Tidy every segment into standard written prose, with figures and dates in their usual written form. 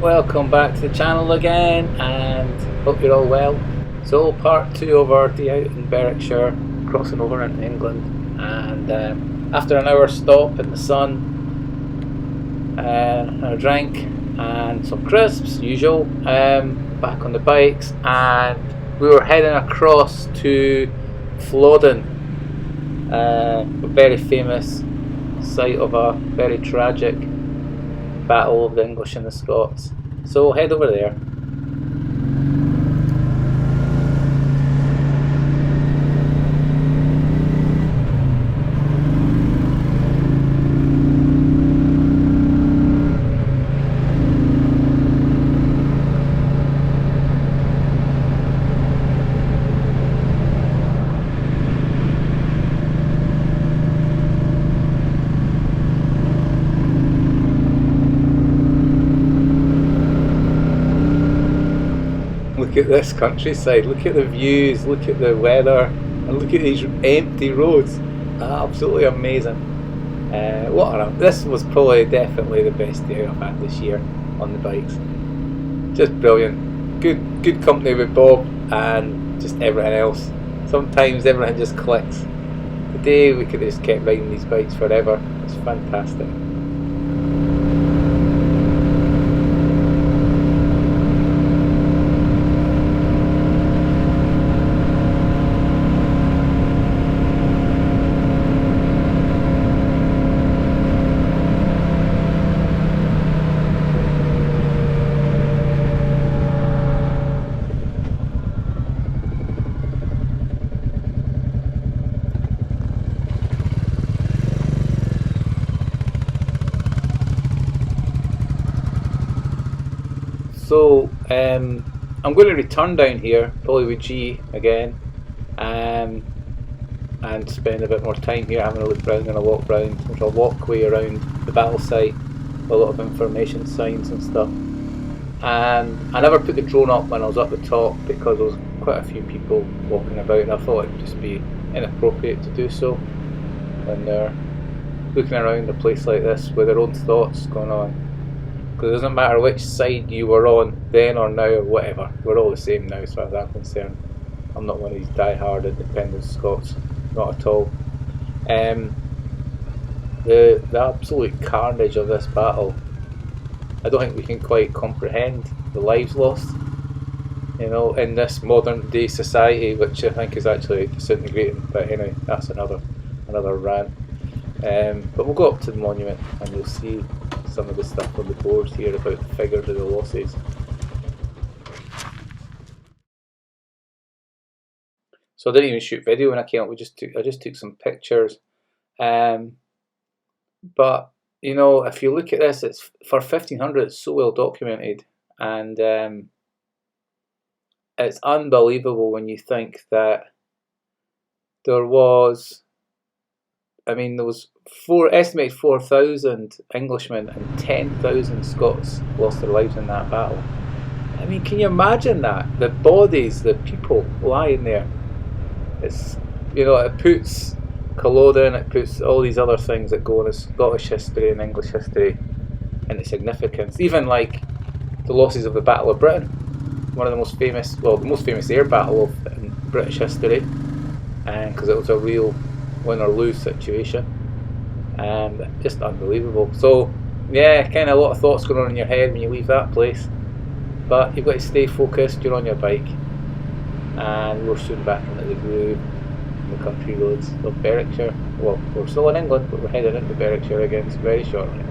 Welcome back to the channel again, and hope you're all well. So part 2 of our day out in Berwickshire, crossing over into England, and after an hour stop in the sun, a drink and some crisps, usual, back on the bikes, and we were heading across to Flodden, a very famous site of a very tragic battle of the English and the Scots. So we'll head over there. Look at this countryside, look at the views, look at the weather, and look at these empty roads. Absolutely amazing. This was probably definitely the best day I've had this year on the bikes. Just brilliant. Good company with Bob and just everything else. Sometimes everything just clicks. Today we could have just kept riding these bikes forever. It's fantastic. So I'm going to return down here, probably with G again, and spend a bit more time here having a look round and a walk round. There's a walkway around the battle site, a lot of information signs and stuff. And I never put the drone up when I was up the top because there was quite a few people walking about, and I thought it would just be inappropriate to do so when they're looking around a place like this with their own thoughts going on. Because it doesn't matter which side you were on then or now or whatever, we're all the same now as far as I'm concerned. I'm not one of these die-hard independent Scots, not at all. The absolute carnage of this battle, I don't think we can quite comprehend the lives lost, you know, in this modern day society, which I think is actually disintegrating. But anyway, that's another rant. But we'll go up to the monument and you'll see some of the stuff on the boards here about the figures of the losses. So I didn't even shoot video when I came up. I just took some pictures. But you know, if you look at this, it's for 1500. It's so well documented, and it's unbelievable when you think that there was. I mean, there was estimated 4,000 Englishmen and 10,000 Scots lost their lives in that battle. I mean, can you imagine that? The bodies, the people lying there. It's, you know, it puts Culloden, it puts all these other things that go in Scottish history and English history into significance. Even like the losses of the Battle of Britain, one of the most famous, well, the most famous air battle in British history, and because it was a real win or lose situation, and just unbelievable. So yeah, kind of a lot of thoughts going on in your head when you leave that place, but you've got to stay focused. You're on your bike, and we're soon back into the groove in the country roads of Berwickshire. Well, we're still in England, but we're heading into Berwickshire again very shortly.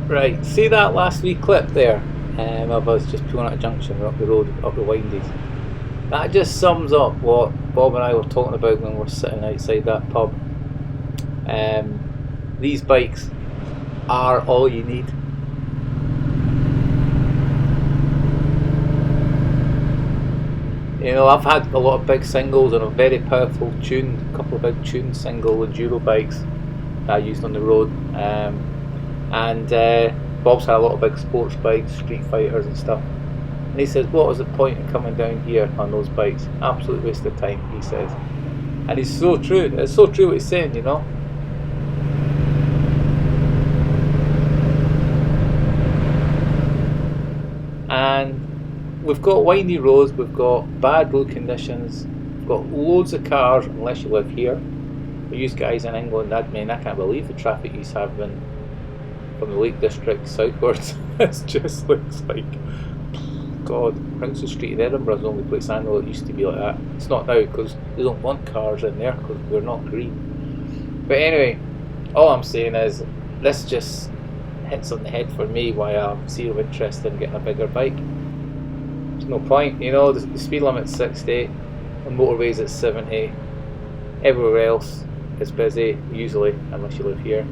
Right, see that last wee clip there of us just pulling out a junction up the road, up the windies? That just sums up what Bob and I were talking about when we're sitting outside that pub. These bikes are all you need. You know, I've had a lot of big singles and a very powerful tuned, a couple of big tuned single enduro bikes that I used on the road. Bob's had a lot of big sports bikes, street fighters and stuff. And he says, what was the point of coming down here on those bikes? Absolute waste of time, he says. And he's so true. It's so true what he's saying, you know. And we've got windy roads, we've got bad road conditions, we've got loads of cars unless you live here. For you guys in England, I can't believe the traffic he's having from the Lake District southwards. It just looks like, God, Princes Street in Edinburgh is the only place I know that used to be like that. It's not now because they don't want cars in there because we're not green. But anyway, all I'm saying is this just hits on the head for me why I'm zero interested in getting a bigger bike. There's no point, you know, the speed limit's 60, on motorways it's 70, everywhere else it's busy, usually, unless you live here.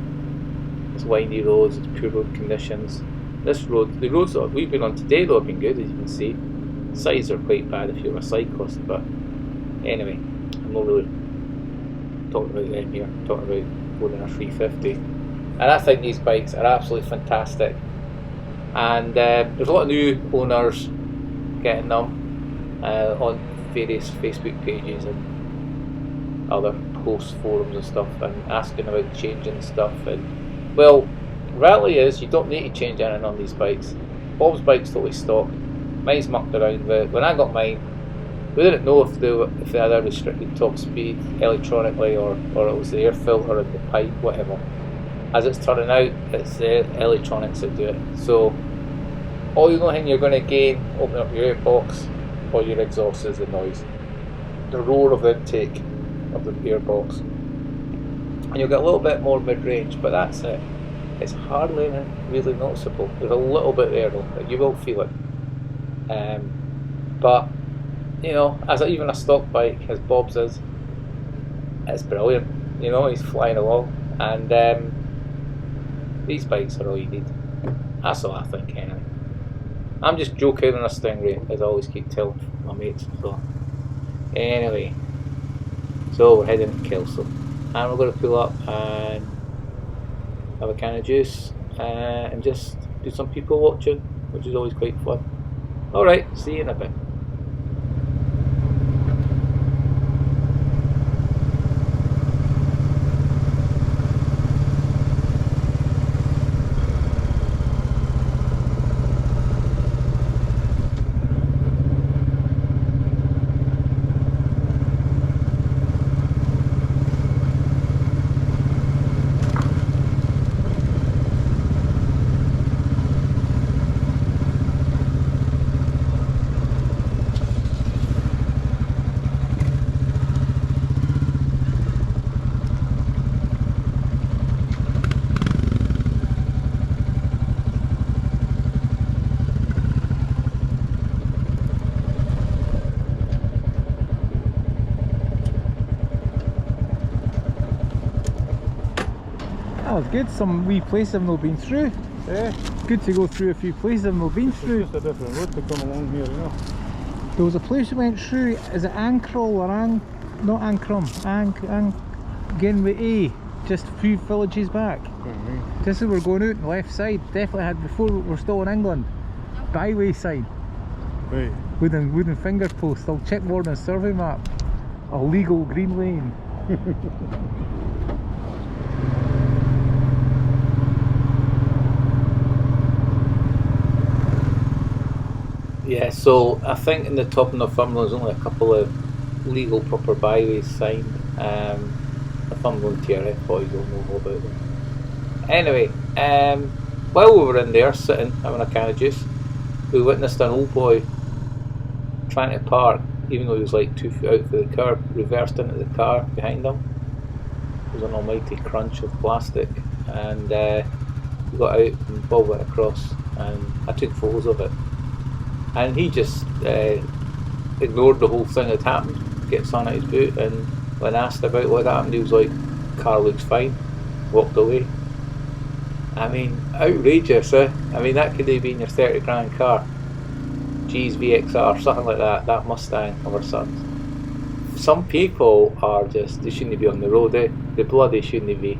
It's windy roads, it's poor road conditions. This road, the roads that we've been on today though have been good, as you can see. The sides are quite bad if you're a cyclist, but anyway, I'm not really talking about them here, I'm talking about going in a 350. And I think these bikes are absolutely fantastic. And there's a lot of new owners getting them on various Facebook pages and other post forums and stuff, and asking about changing stuff. And well, reality is you don't need to change anything on these bikes. Bob's bike's totally stock. Mine's mucked around with. When I got mine, we didn't know if they had a restricted top speed electronically or it was the air filter in the pipe, whatever. As it's turning out, it's the electronics that do it. So all you're going to gain opening up your airbox or your exhaust is the noise, the roar of the intake of the airbox, and you'll get a little bit more mid-range, but that's it. It's hardly really noticeable. There's a little bit there though, but you will feel it. But you know, as even a stock bike, as Bob's is, it's brilliant. You know, he's flying along, and these bikes are all you need. That's all I think anyway. I'm just joking on a Stingray, as I always keep telling my mates. So anyway, so we're heading to Kelso, and we're going to pull up and have a can of juice and just do some people watching, which is always quite fun. Alright, see you in a bit. Oh, it's good, some wee places I've not been through. Yeah. Good to go through a few places I've not been through. It's just a different road to come along here, you know. There was a place we went through, is it Ancrall or not Ancrum, again with A, just a few villages back. Just as we're going out on the left side, definitely had before we're still in England, byway sign. Right. Wooden finger post, I'll check more than a survey map. A legal green lane. Yeah, so I think in the top of Northumberland there's only a couple of legal proper byways signed. Northumberland TRF boys will know more about them. Anyway, while we were in there sitting having a can of juice, we witnessed an old boy trying to park, even though he was like 2 feet out for the curb, reversed into the car behind him. It was an almighty crunch of plastic, and he got out and Bob went across, and I took photos of it. And he just ignored the whole thing that happened, gets on his boot, and when asked about what happened, he was like, "Car looks fine," walked away. I mean, outrageous, eh? I mean, that could have been your 30 grand car. G's VXR, something like that, that Mustang of our sons. Some people are just, they shouldn't be on the road, eh? They bloody shouldn't be.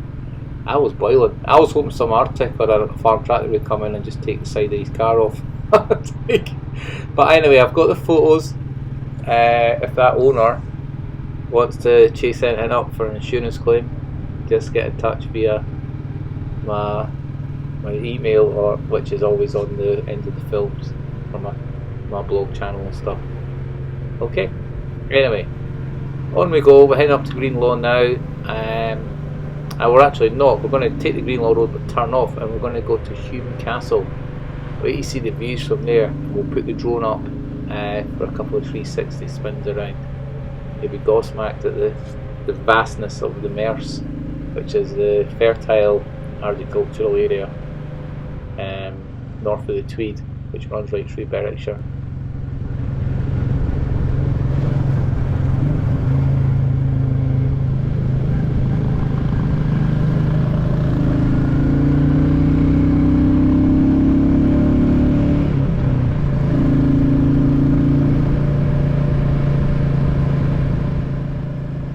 I was boiling. I was hoping some Arctic or a farm tractor would come in and just take the side of his car off. But anyway, I've got the photos. If that owner wants to chase anything up for an insurance claim, just get in touch via my email, or which is always on the end of the films from my blog channel and stuff. Okay, anyway, on we go. We're heading up to Greenlaw now. And we're actually not, we're going to take the Greenlaw Road but turn off, and we're going to go to Hume Castle. Wait, you see the views from there, and we'll put the drone up for a couple of 360 spins around. You'll be gobsmacked at the vastness of the Merse, which is the fertile agricultural area north of the Tweed, which runs right through Berwickshire.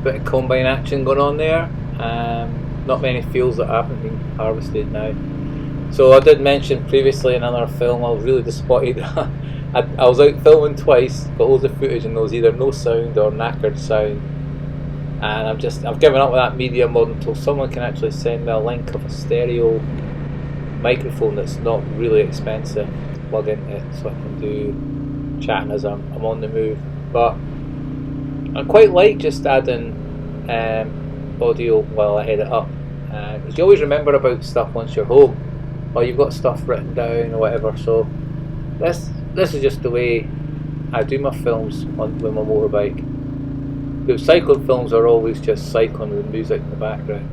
Bit of combine action going on there. Not many fields that haven't been harvested now. So I did mention previously in another film, I was really disappointed. I was out filming twice, got loads of footage, and there was either no sound or knackered sound. And I've given up with that media mod until someone can actually send me a link of a stereo microphone that's not really expensive to plug into it, so I can do chatting as I'm on the move. But I quite like just adding audio while I head it up, because you always remember about stuff once you're home, or you've got stuff written down or whatever. So this is just the way I do my films with my motorbike. The cycling films are always just cycling with music in the background.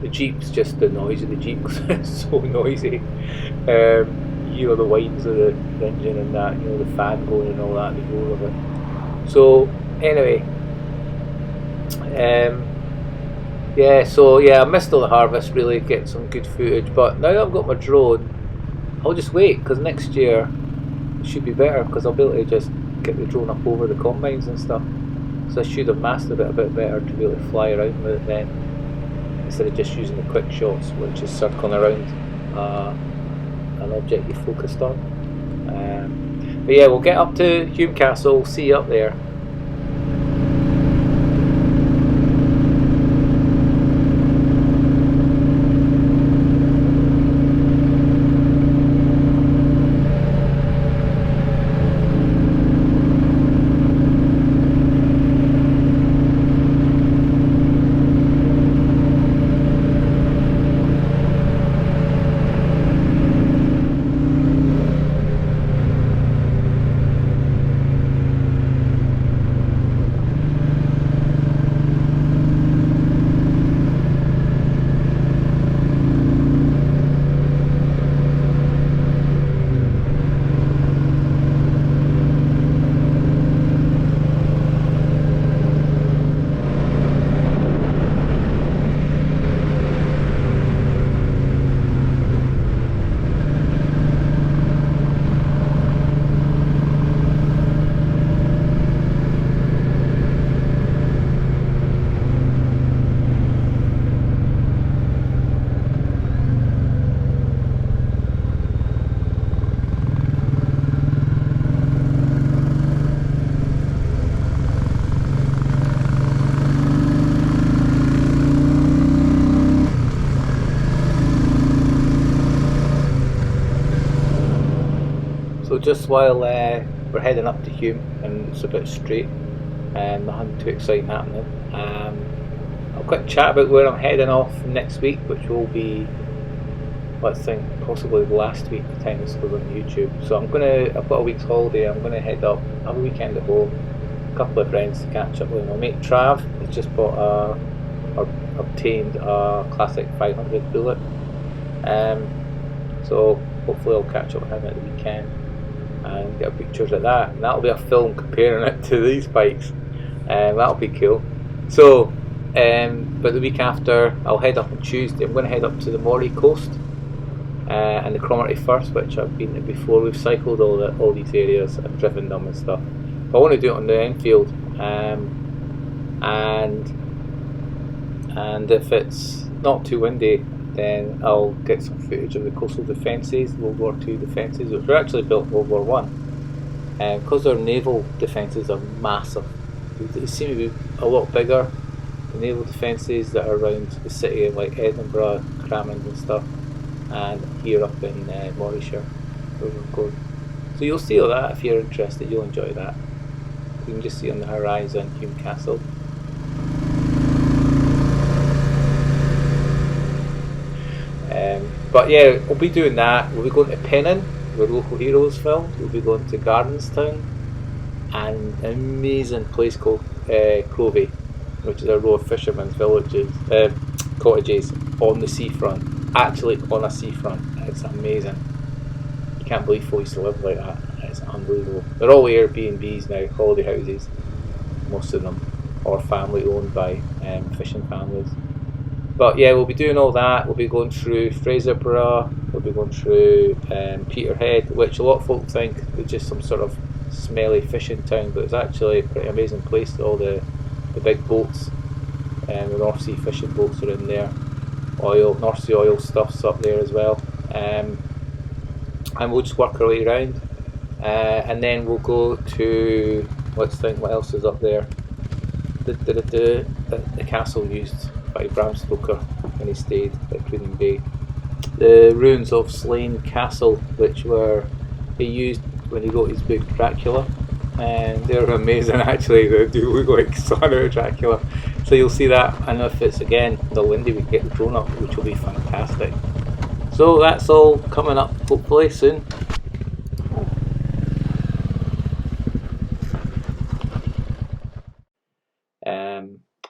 The Jeep's just the noise of the Jeep because it's so noisy. You know, the whines of the engine and that, you know, the fan going and all that, the roar of it. So anyway, yeah, I missed all the harvest, really, get some good footage, but now that I've got my drone, I'll just wait, because next year it should be better, because I'll be able to just get the drone up over the combines and stuff. So I should have mastered it a bit better to be able to fly around with it then, instead of just using the quick shots, which is circling around an object you focused on. But yeah, we'll get up to Hume Castle, see you up there. So just while we're heading up to Hume and it's a bit straight, nothing too exciting happening, I'll quick chat about where I'm heading off next week, which will be, let's think, possibly the last week the time this goes on YouTube. So I've got a week's holiday. I'm gonna head up, have a weekend at home, a couple of friends to catch up with. My mate Trav has just bought obtained a classic 500 bullet. So hopefully I'll catch up with him at the weekend and get pictures of that, and that'll be a film comparing it to these bikes. That'll be cool. So but the week after I'll head up on Tuesday. I'm going to head up to the Moray coast and the Cromarty First, which I've been to before. We've cycled all these areas and driven them and stuff. But I want to do it on the Enfield, and if it's not too windy, then I'll get some footage of the coastal defences, World War II defences, which were actually built in World War One. Because their naval defences are massive, they seem to be a lot bigger. The naval defences that are around the city, like Edinburgh, Cramond and stuff, and here up in Morayshire, where we're going. So you'll see all that if you're interested. You'll enjoy that. You can just see on the horizon Hume Castle. But yeah, we'll be doing that. We'll be going to Pennon, where Local Heroes filmed. We'll be going to Gardenstown and an amazing place called Crovey, which is a row of fishermen's villages, cottages on the seafront. Actually on a seafront. It's amazing. You can't believe folk used to live like that. It's unbelievable. They're all Airbnbs now, holiday houses, most of them, or family owned by fishing families. But yeah, we'll be doing all that. We'll be going through Fraserburgh, we'll be going through Peterhead, which a lot of folk think is just some sort of smelly fishing town, but it's actually a pretty amazing place. All the big boats, the North Sea fishing boats are in there. North Sea oil stuff's up there as well. And we'll just work our way around. And then we'll go to, let's think what else is up there. The castle used by Bram Stoker when he stayed at Cruden Bay. The ruins of Slane Castle, which he used when he wrote his book Dracula, and they're amazing actually. They do look like son of Dracula. So you'll see that, and if it's again the windy, we get the drone up, which will be fantastic. So that's all coming up hopefully soon.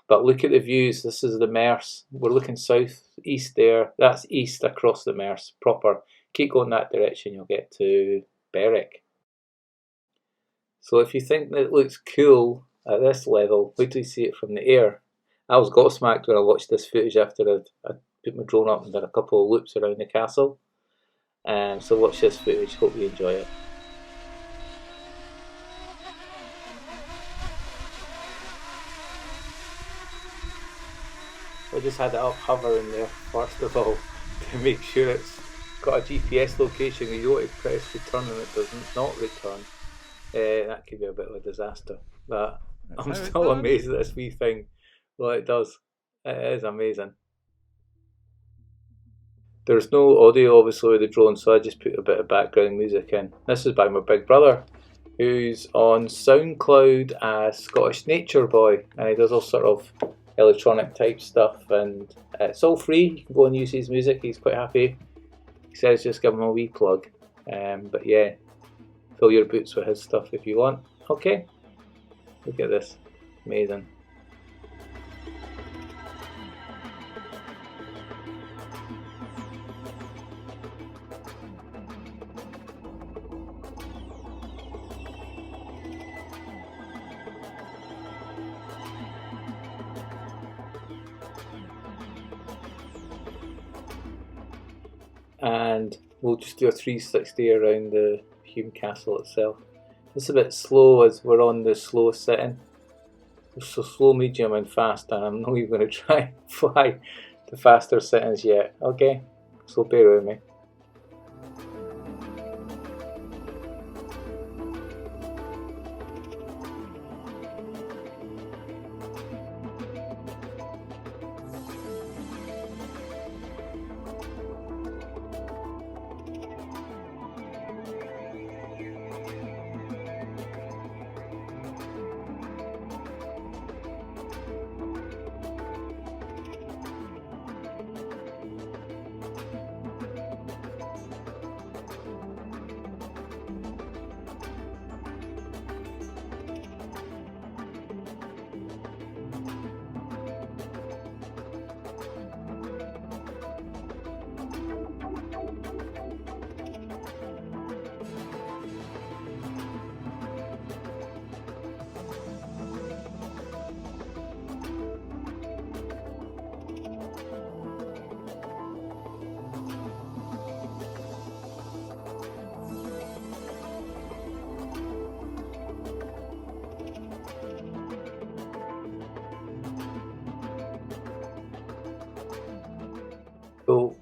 But look at the views. This is the Merse. We're looking south east there. That's east across the Merse proper. Keep going that direction, you'll get to Berwick. So if you think that it looks cool at this level, wait till you see it from the air. I was gobsmacked when I watched this footage after I put my drone up and did a couple of loops around the castle. So watch this footage. Hope you enjoy it. I just had it up hovering there first of all to make sure it's got a GPS location. You don't want to press return and it does not return. That could be a bit of a disaster. But I'm still amazed at this wee thing. Well, it does. It is amazing. There's no audio obviously with the drone, so I just put a bit of background music in. This is by my big brother, who's on SoundCloud as Scottish Nature Boy, and he does all sort of electronic type stuff, and it's all free. You can go and use his music. He's quite happy. He says just give him a wee plug. But yeah, fill your boots with his stuff if you want. Okay, look at this, amazing. And we'll just do a 360 around the Hume Castle itself. It's a bit slow as we're on the slowest setting. So slow, medium and fast, and I'm not even going to try and fly the faster settings yet. Okay, so bear with me.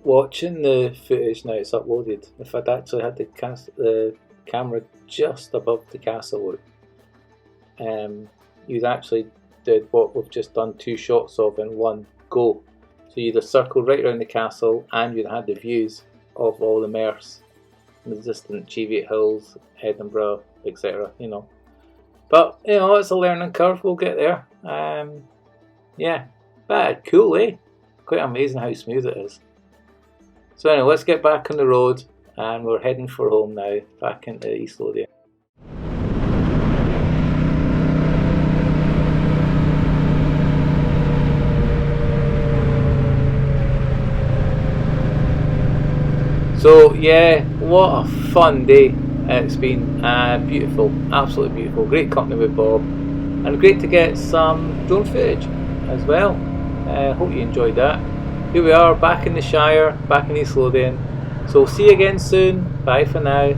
watching the footage now it's uploaded, if I'd actually had the camera just above the castle, you'd actually did what we've just done 2 shots of in one go. So you'd have circled right around the castle and you'd had the views of all the Merse, the distant Cheviot Hills, Edinburgh, etc. You know, but you know, it's a learning curve. We'll get there. Yeah, but cool, eh? Quite amazing how smooth it is. So anyway, let's get back on the road, and we're heading for home now, back into East Lothian. So yeah, what a fun day it's been. Beautiful, absolutely beautiful. Great company with Bob, and great to get some drone footage as well. Hope you enjoyed that. Here we are, back in the Shire, back in East Lothian. So see you again soon. Bye for now.